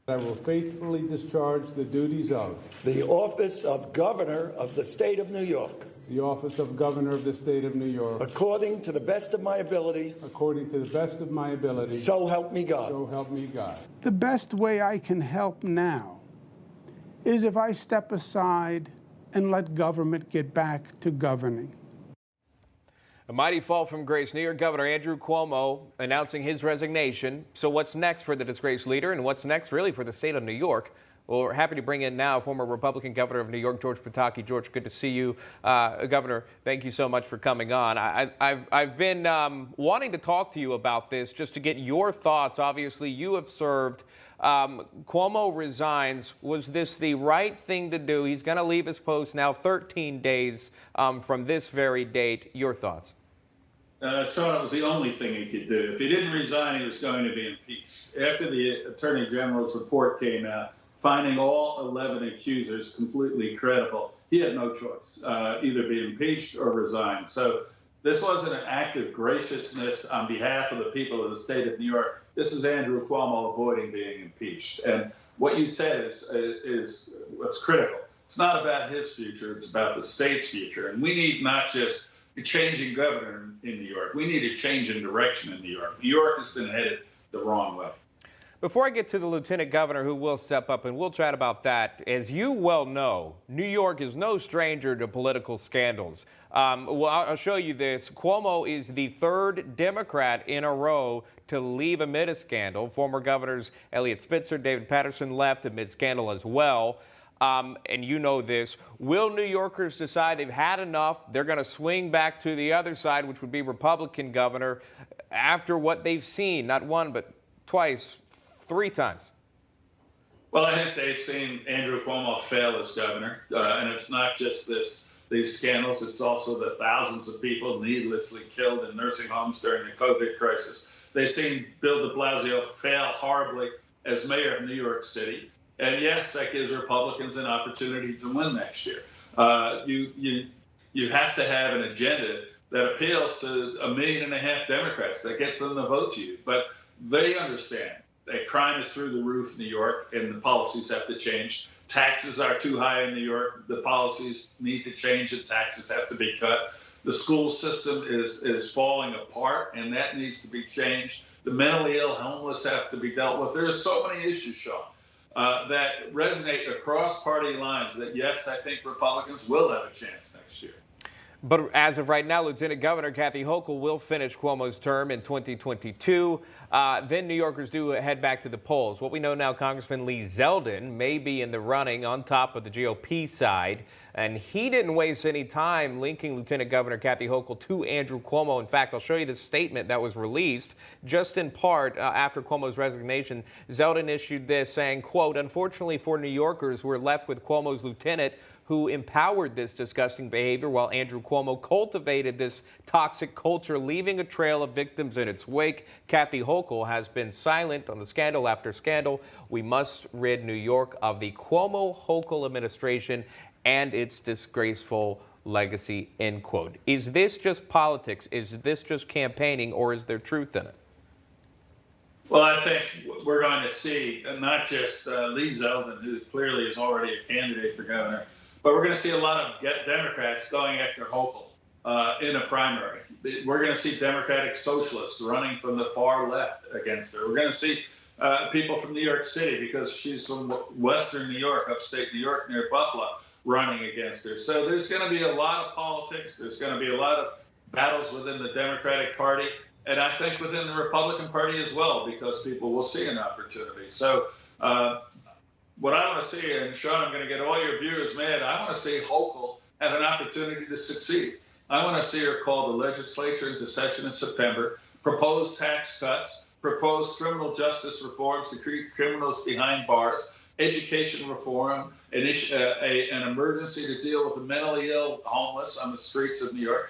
I will faithfully discharge the duties of the office of Governor of the State of New York, the office of Governor of the State of New York, according to the best of my ability. According to the best of my ability. So help me God. So help me God. The best way I can help now is if I step aside and let government get back to governing. A mighty fall from grace. New York Governor Andrew Cuomo announcing his resignation. So what's next for the disgraced leader, and what's next really for the state of New York? Well, we're happy to bring in now former Republican Governor of New York, George Pataki. George, good to see you. Governor, thank you so much for coming on. I've been wanting to talk to you about this just to get your thoughts. Obviously, you have served. Cuomo resigns. Was this the right thing to do? He's going to leave his post now 13 days from this very date. Your thoughts? Sean, it was the only thing he could do. If he didn't resign, he was going to be impeached. After the Attorney General's report came out, finding all 11 accusers completely credible, he had no choice, either be impeached or resign. So this wasn't an act of graciousness on behalf of the people of the state of New York. This is Andrew Cuomo avoiding being impeached. And what you said is what's critical. It's not about his future. It's about the state's future. And we need not just a change in governor in New York. We need a change in direction in New York. New York has been headed the wrong way. Before I get to the lieutenant governor who will step up, and we'll chat about that, as you well know, New York is no stranger to political scandals. Well, I'll show you this. Cuomo is the third Democrat in a row to leave amid a scandal. Former governors Eliot Spitzer, David Paterson left amid scandal as well. And you know this. Will New Yorkers decide they've had enough? They're going to swing back to the other side, which would be Republican governor, after what they've seen, not one, but twice, 3 times. Well, I think they've seen Andrew Cuomo fail as governor. And it's not just these scandals. It's also the thousands of people needlessly killed in nursing homes during the COVID crisis. They've seen Bill de Blasio fail horribly as mayor of New York City. And yes, that gives Republicans an opportunity to win next year. You have to have an agenda that appeals to 1.5 million Democrats, that gets them to vote to you. But they understand that crime is through the roof in New York, and the policies have to change. Taxes are too high in New York. The policies need to change. The taxes have to be cut. The school system is falling apart, and that needs to be changed. The mentally ill, homeless have to be dealt with. There are so many issues, Sean, that resonate across party lines that, yes, I think Republicans will have a chance next year. But as of right now, Lieutenant Governor Kathy Hochul will finish Cuomo's term in 2022. Then New Yorkers do head back to the polls. What we know now, Congressman Lee Zeldin may be in the running on top of the GOP side. And he didn't waste any time linking Lieutenant Governor Kathy Hochul to Andrew Cuomo. In fact, I'll show you the statement that was released just in part after Cuomo's resignation. Zeldin issued this saying, quote, "Unfortunately for New Yorkers, we're left with Cuomo's lieutenant who empowered this disgusting behavior while Andrew Cuomo cultivated this toxic culture, leaving a trail of victims in its wake. Kathy Hochul has been silent on the scandal after scandal. We must rid New York of the Cuomo-Hochul administration and its disgraceful legacy," end quote. Is this just politics? Is this just campaigning, or is there truth in it? Well, I think we're going to see not just Lee Zeldin, who clearly is already a candidate for governor, but we're going to see a lot of Democrats going after Hochul in a primary. We're going to see Democratic socialists running from the far left against her. We're going to see people from New York City, because she's from Western New York, upstate New York, near Buffalo, running against her. So there's going to be a lot of politics. There's going to be a lot of battles within the Democratic Party, and I think within the Republican Party as well, because people will see an opportunity. So what I want to see, and Sean, I'm going to get all your viewers mad, I want to see Hochul have an opportunity to succeed. I want to see her call the legislature into session in September, propose tax cuts, propose criminal justice reforms to keep criminals behind bars, education reform, an emergency to deal with the mentally ill homeless on the streets of New York.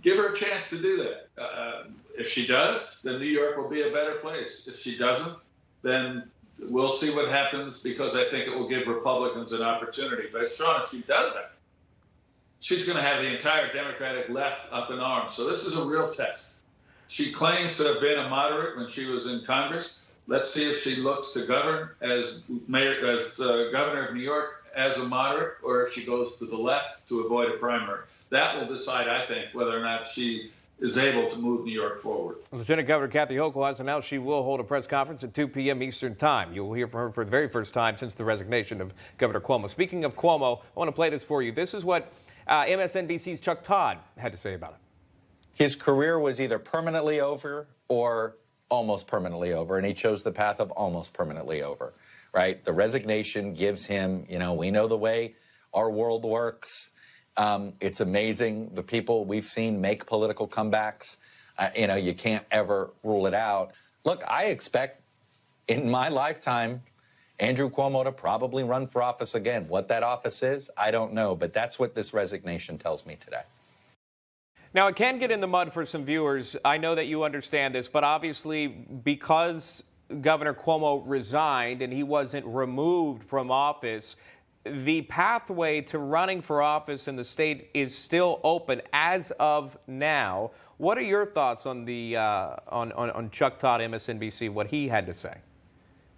Give her a chance to do that. If she does, then New York will be a better place. If she doesn't, then we'll see what happens, because I think it will give Republicans an opportunity. But Sean, if she does that, she's going to have the entire Democratic left up in arms. So this is a real test. She claims to have been a moderate when she was in Congress. Let's see if she looks to govern as governor of New York as a moderate, or if she goes to the left to avoid a primary. That will decide, I think, whether or not she is able to move New York forward. Lieutenant Governor Kathy Hochul has announced she will hold a press conference at 2 p.m. Eastern Time. You will hear from her for the very first time since the resignation of Governor Cuomo. Speaking of Cuomo, I want to play this for you. This is what MSNBC's Chuck Todd had to say about it. His career was either permanently over or almost permanently over, and he chose the path of almost permanently over, right? The resignation gives him, we know the way our world works. It's amazing the people we've seen make political comebacks. You can't ever rule it out. Look, I expect in my lifetime Andrew Cuomo to probably run for office again. What that office is, I don't know, but that's what this resignation tells me today. Now, it can get in the mud for some viewers. I know that you understand this, but obviously because Governor Cuomo resigned and he wasn't removed from office, the pathway to running for office in the state is still open as of now. What are your thoughts on the on Chuck Todd, MSNBC, what he had to say?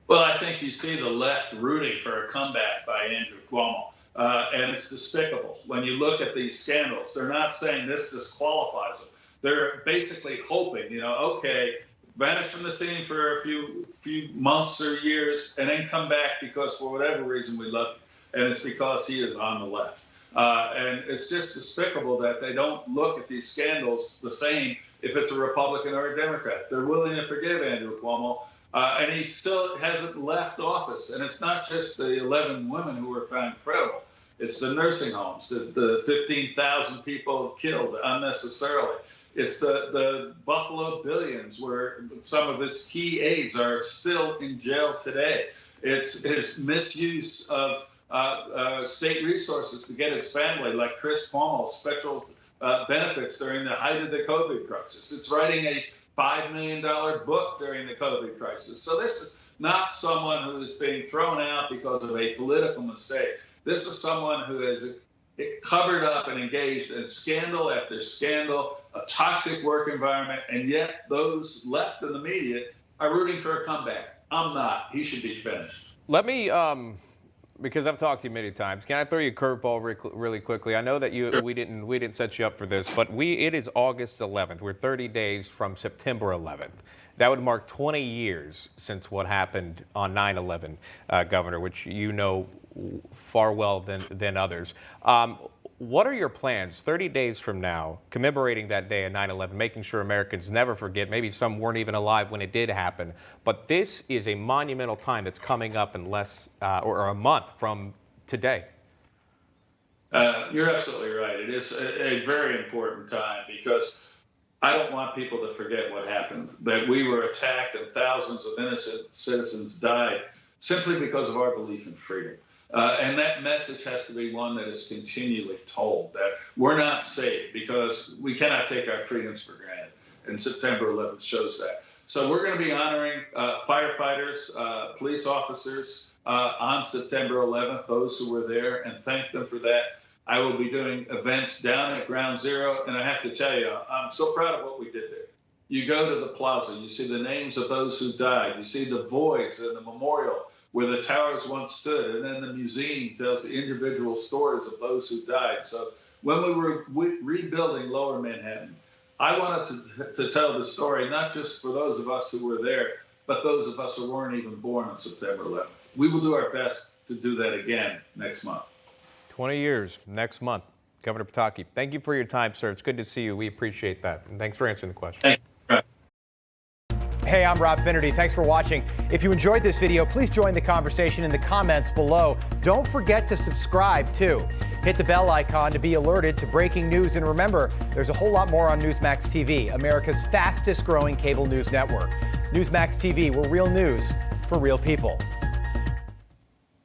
Well, I think you see the left rooting for a comeback by Andrew Cuomo, and it's despicable. When you look at these scandals, they're not saying this disqualifies them. They're basically hoping, okay, vanish from the scene for a few months or years, and then come back because for whatever reason we love you. And it's because he is on the left. And it's just despicable that they don't look at these scandals the same if it's a Republican or a Democrat. They're willing to forgive Andrew Cuomo, and he still hasn't left office. And it's not just the 11 women who were found credible. It's the nursing homes, the 15,000 people killed unnecessarily. It's the Buffalo Billions, where some of his key aides are still in jail today. It's his misuse of state resources to get his family, like Chris Cuomo, special benefits during the height of the COVID crisis. It's writing a $5 million book during the COVID crisis. So this is not someone who is being thrown out because of a political mistake. This is someone who has covered up and engaged in scandal after scandal, a toxic work environment, and yet those left in the media are rooting for a comeback. I'm not. He should be finished. Let me, because I've talked to you many times, can I throw you a curveball really quickly? I know that we didn't set you up for this, but it is August 11th. We're 30 days from September 11th. That would mark 20 years since what happened on 9/11, Governor, which you know far well than others. What are your plans 30 days from now, commemorating that day of 9/11, making sure Americans never forget? Maybe some weren't even alive when it did happen, but this is a monumental time that's coming up in less or a month from today. You're absolutely right. It is a very important time because I don't want people to forget what happened, that we were attacked and thousands of innocent citizens died simply because of our belief in freedom. And that message has to be one that is continually told, that we're not safe because we cannot take our freedoms for granted. And September 11th shows that. So we're going to be honoring firefighters, police officers on September 11th, those who were there, and thank them for that. I will be doing events down at Ground Zero, and I have to tell you, I'm so proud of what we did there. You go to the plaza, you see the names of those who died, you see the voids and the memorial where the towers once stood, and then the museum tells the individual stories of those who died. So when we were rebuilding Lower Manhattan, I wanted to tell the story not just for those of us who were there, but those of us who weren't even born on September 11th. We will do our best to do that again next month. 20 years next month. Governor Pataki, thank you for your time, sir. It's good to see you. We appreciate that. And thanks for answering the question. Thank you. Hey, I'm Rob Finnerty. Thanks for watching. If you enjoyed this video, please join the conversation in the comments below. Don't forget to subscribe, too. Hit the bell icon to be alerted to breaking news. And remember, there's a whole lot more on Newsmax TV, America's fastest growing cable news network. Newsmax TV, we're real news for real people.